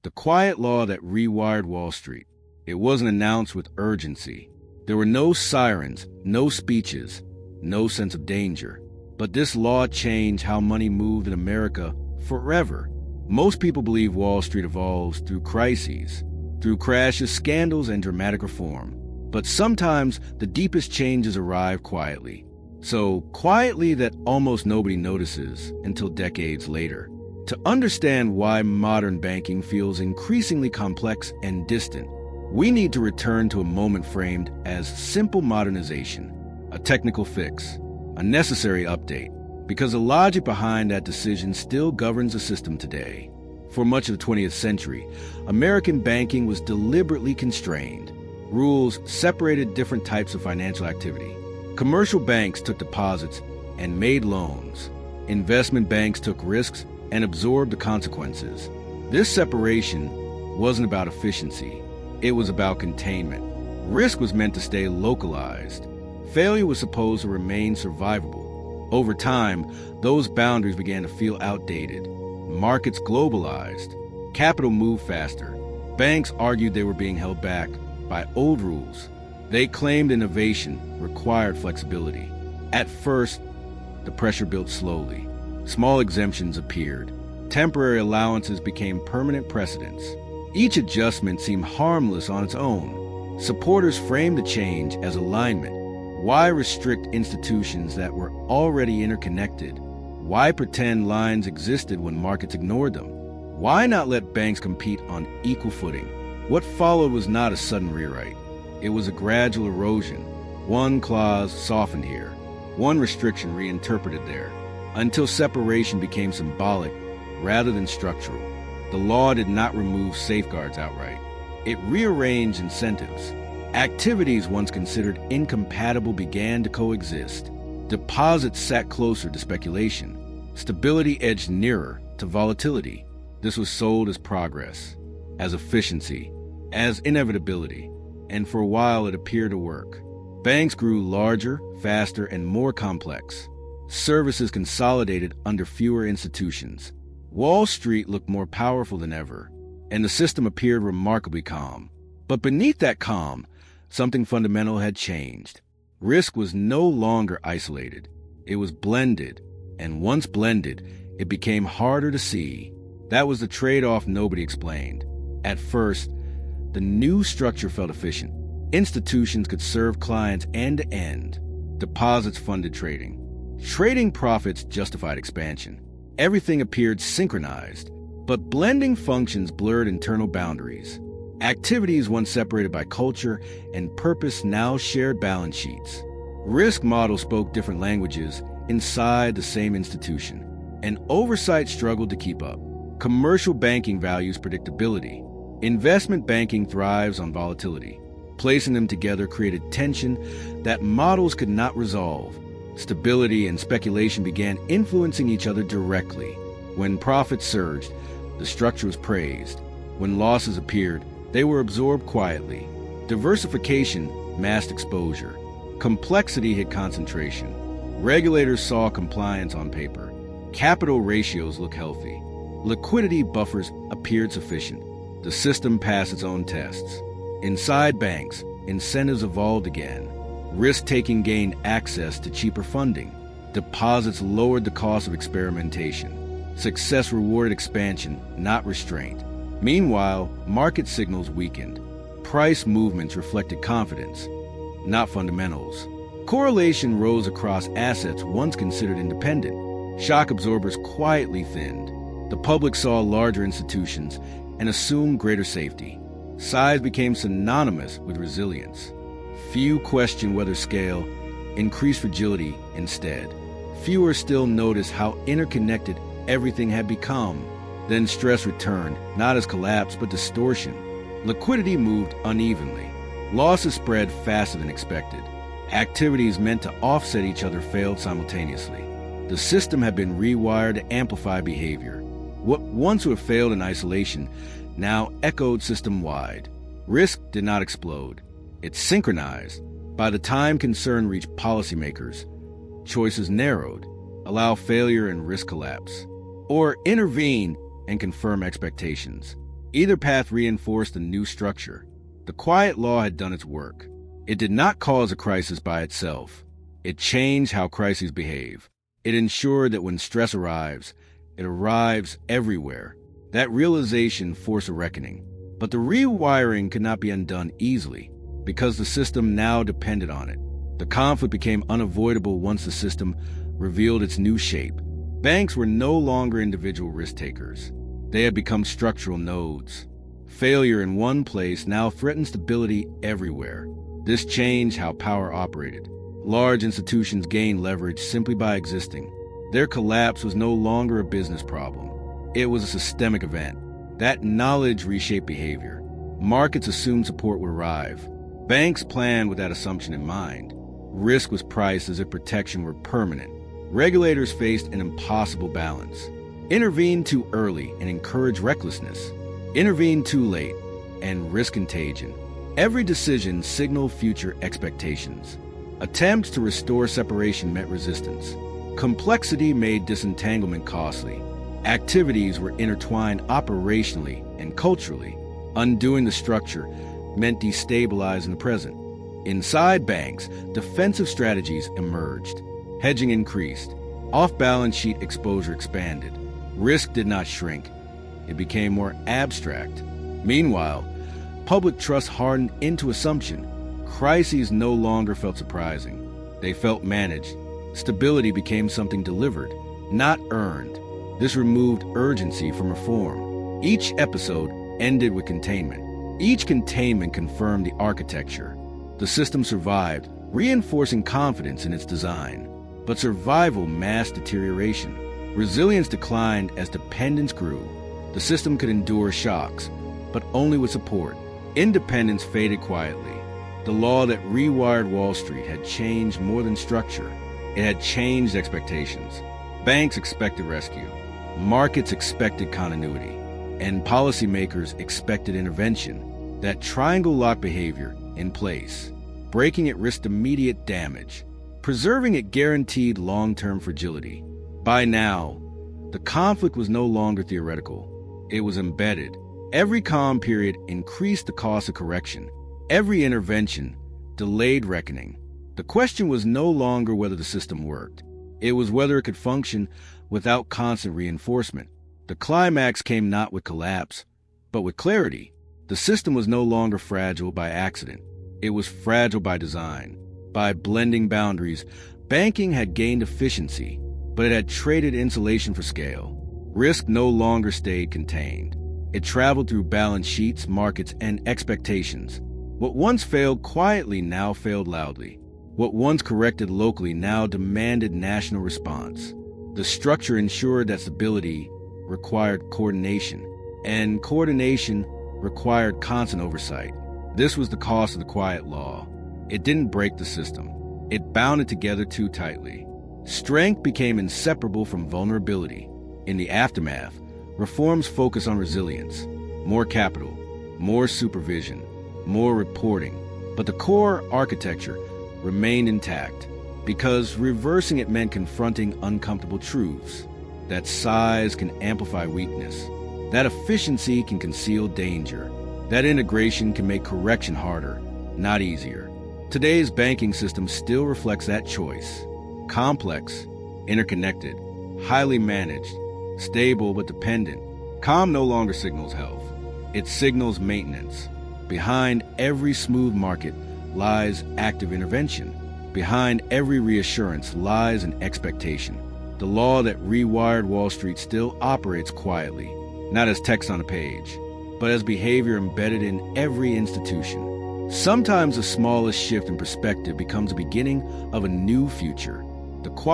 the quiet law that rewired Wall Street. It wasn't announced with urgency. There were no sirens, no speeches, no sense of danger. But this law changed how money moved in America forever. Most people believe Wall Street evolves through crises, through crashes, scandals, and dramatic reform. But sometimes the deepest changes arrive quietly. So quietly that almost nobody notices until decades later. To understand why modern banking feels increasingly complex and distant, we need to return to a moment framed as simple modernization, a technical fix, a necessary update, because the logic behind that decision still governs the system today. For much of the 20th century, American banking was deliberately constrained. Rules separated different types of financial activity. Commercial banks took deposits and made loans. Investment banks took risks and absorbed the consequences. This separation wasn't about efficiency. It was about containment. Risk was meant to stay localized. Failure was supposed to remain survivable. Over time, those boundaries began to feel outdated. Markets globalized. Capital moved faster. Banks argued they were being held back by old rules. They claimed innovation required flexibility. At first, the pressure built slowly. Small exemptions appeared. Temporary allowances became permanent precedents. Each adjustment seemed harmless on its own. Supporters framed the change as alignment. Why restrict institutions that were already interconnected? Why pretend lines existed when markets ignored them? Why not let banks compete on equal footing? What followed was not a sudden rewrite. It was a gradual erosion. One clause softened here, one restriction reinterpreted there, until separation became symbolic rather than structural. The law did not remove safeguards outright. It rearranged incentives. Activities once considered incompatible began to coexist. Deposits sat closer to speculation. Stability edged nearer to volatility. This was sold as progress, as efficiency, as inevitability, and for a while it appeared to work. Banks grew larger, faster, and more complex. Services consolidated under fewer institutions. Wall Street looked more powerful than ever, and the system appeared remarkably calm. But beneath that calm, something fundamental had changed. Risk was no longer isolated. It was blended, and once blended, it became harder to see. That was the trade-off nobody explained. At first, the new structure felt efficient. Institutions could serve clients end-to-end. Deposits funded trading. Trading profits justified expansion. Everything appeared synchronized, but blending functions blurred internal boundaries. Activities once separated by culture and purpose now shared balance sheets. Risk models spoke different languages inside the same institution, and oversight struggled to keep up. Commercial banking values predictability. Investment banking thrives on volatility. Placing them together created tension that models could not resolve. Stability and speculation began influencing each other directly. When profits surged, the structure was praised. When losses appeared, they were absorbed quietly. Diversification masked exposure. Complexity hid concentration. Regulators saw compliance on paper. Capital ratios looked healthy. Liquidity buffers appeared sufficient. The system passed its own tests. Inside banks, incentives evolved again. Risk-taking gained access to cheaper funding. Deposits lowered the cost of experimentation. Success rewarded expansion, not restraint. Meanwhile, market signals weakened. Price movements reflected confidence, not fundamentals. Correlation rose across assets once considered independent. Shock absorbers quietly thinned. The public saw larger institutions and assumed greater safety. Size became synonymous with resilience. Few questioned whether scale increased fragility instead. Fewer still noticed how interconnected everything had become. Then stress returned, not as collapse, but distortion. Liquidity moved unevenly. Losses spread faster than expected. Activities meant to offset each other failed simultaneously. The system had been rewired to amplify behavior. What once would have failed in isolation now echoed system-wide. Risk did not explode. It synchronized. By the time concern reached policymakers, choices narrowed, allow failure and risk collapse, or intervene and confirm expectations. Either path reinforced a new structure. The quiet law had done its work. It did not cause a crisis by itself. It changed how crises behave. It ensured that when stress arrives, it arrives everywhere. That realization forced a reckoning. But the rewiring could not be undone easily, because the system now depended on it. The conflict became unavoidable once the system revealed its new shape. Banks were no longer individual risk takers. They had become structural nodes. Failure in one place now threatened stability everywhere. This changed how power operated. Large institutions gained leverage simply by existing. Their collapse was no longer a business problem. It was a systemic event. That knowledge reshaped behavior. Markets assumed support would arrive. Banks planned with that assumption in mind. Risk was priced as if protection were permanent. Regulators faced an impossible balance. Intervene too early and encourage recklessness. Intervene too late and risk contagion. Every decision signaled future expectations. Attempts to restore separation met resistance. Complexity made disentanglement costly. Activities were intertwined operationally and culturally. Undoing the structure meant destabilizing the present. Inside banks, defensive strategies emerged. Hedging increased. Off-balance sheet exposure expanded. Risk did not shrink. It became more abstract. Meanwhile, public trust hardened into assumption. Crises no longer felt surprising. They felt managed. Stability became something delivered, not earned. This removed urgency from reform. Each episode ended with containment. Each containment confirmed the architecture. The system survived, reinforcing confidence in its design. But survival masked deterioration. Resilience declined as dependence grew. The system could endure shocks, but only with support. Independence faded quietly. The law that rewired Wall Street had changed more than structure. It had changed expectations. Banks expected rescue. Markets expected continuity. And policymakers expected intervention. That triangle locked behavior in place. Breaking it risked immediate damage. Preserving it guaranteed long-term fragility. By now, the conflict was no longer theoretical. It was embedded. Every calm period increased the cost of correction. Every intervention delayed reckoning. The question was no longer whether the system worked. It was whether it could function without constant reinforcement. The climax came not with collapse, but with clarity. The system was no longer fragile by accident. It was fragile by design. By blending boundaries, banking had gained efficiency, but it had traded insulation for scale. Risk no longer stayed contained. It traveled through balance sheets, markets, and expectations. What once failed quietly now failed loudly. What once corrected locally now demanded national response. The structure ensured that stability required coordination, and coordination required constant oversight. This was the cost of the quiet law. It didn't break the system. It bound it together too tightly. Strength became inseparable from vulnerability. In the aftermath, reforms focused on resilience. More capital, more supervision, more reporting. But the core architecture remained intact, because reversing it meant confronting uncomfortable truths. That size can amplify weakness. That efficiency can conceal danger. That integration can make correction harder, not easier. Today's banking system still reflects that choice. Complex, interconnected, highly managed, stable but dependent. Calm no longer signals health. It signals maintenance. Behind every smooth market lies active intervention. Behind every reassurance lies an expectation. The law that rewired Wall Street still operates quietly, not as text on a page, but as behavior embedded in every institution. Sometimes the smallest shift in perspective becomes the beginning of a new future. The quiet